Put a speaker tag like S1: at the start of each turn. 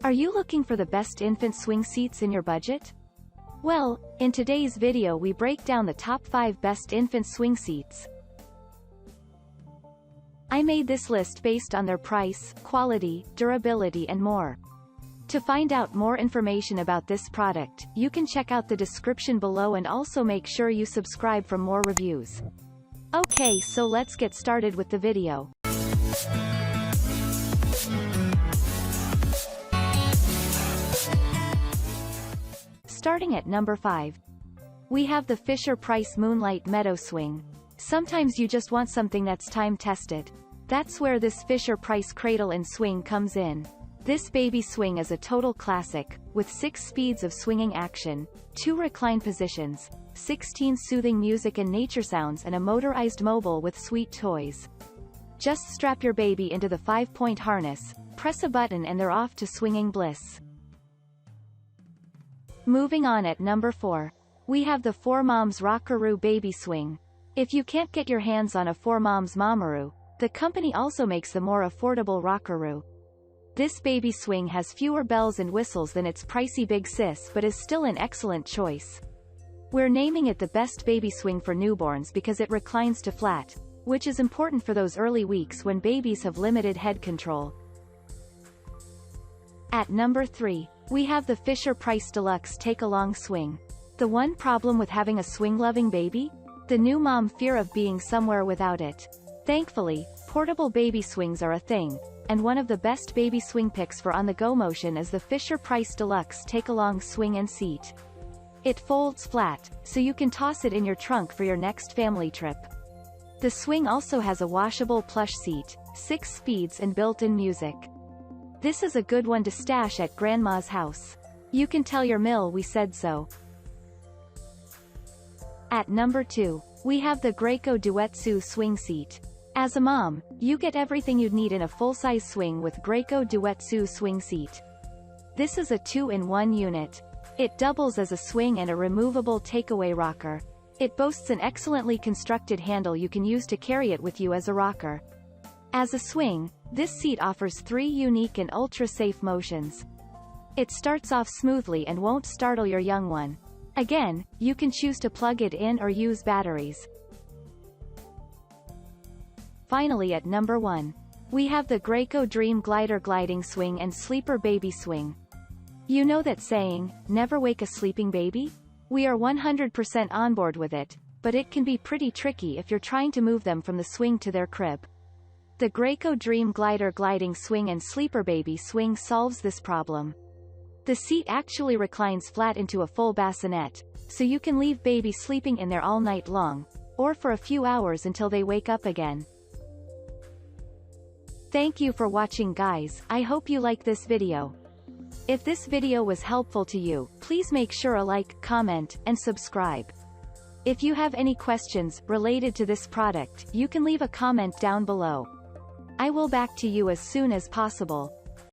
S1: Are you looking for the best infant swing seats in your budget? Well, in today's video we break down the top 5 best infant swing seats. I made this list based on their price, quality, durability and more. To find out more information about this product, you can check out the description below and also make sure you subscribe for more reviews. Okay, so let's get started with the video. Starting at number 5. We have the Fisher-Price Moonlight Meadow Swing. Sometimes you just want something that's time-tested. That's where this Fisher-Price Cradle and Swing comes in. This baby swing is a total classic, with 6 speeds of swinging action, 2 recline positions, 16 soothing music and nature sounds and a motorized mobile with sweet toys. Just strap your baby into the 5-point harness, press a button and they're off to swinging bliss. Moving on at number 4. We have the 4Moms rockaRoo Baby Swing. If you can't get your hands on a 4Moms Mamaroo, the company also makes the more affordable rockaRoo. This baby swing has fewer bells and whistles than its pricey Big Sis but is still an excellent choice. We're naming it the best baby swing for newborns because it reclines to flat, which is important for those early weeks when babies have limited head control. At number 3. We have the Fisher-Price Deluxe Take-Along Swing. The one problem with having a swing-loving baby? The new mom fear of being somewhere without it. Thankfully, portable baby swings are a thing, and one of the best baby swing picks for on-the-go motion is the Fisher-Price Deluxe Take-Along Swing and Seat. It folds flat, so you can toss it in your trunk for your next family trip. The swing also has a washable plush seat, 6 speeds and built-in music. This is a good one to stash at grandma's house. You can tell your mill we said so. At number 2. We have the Graco DuetSoothe Swing Seat. As a mom, you get everything you'd need in a full-size swing with Graco DuetSoothe Swing Seat. This is a 2-in-1 unit. It doubles as a swing and a removable takeaway rocker. It boasts an excellently constructed handle you can use to carry it with you as a rocker. As a swing, this seat offers 3 unique and ultra-safe motions. It starts off smoothly and won't startle your young one. Again, you can choose to plug it in or use batteries. Finally at number 1. We have the Graco DreamGlider Gliding Swing and Sleeper Baby Swing. You know that saying, never wake a sleeping baby? We are 100% on board with it, but it can be pretty tricky if you're trying to move them from the swing to their crib. The Graco DreamGlider Gliding Swing and Sleeper Baby Swing solves this problem. The seat actually reclines flat into a full bassinet, so you can leave baby sleeping in there all night long, or for a few hours until they wake up again. Thank you for watching guys, I hope you like this video. If this video was helpful to you, please make sure to like, comment, and subscribe. If you have any questions related to this product, you can leave a comment down below. I will back to you as soon as possible.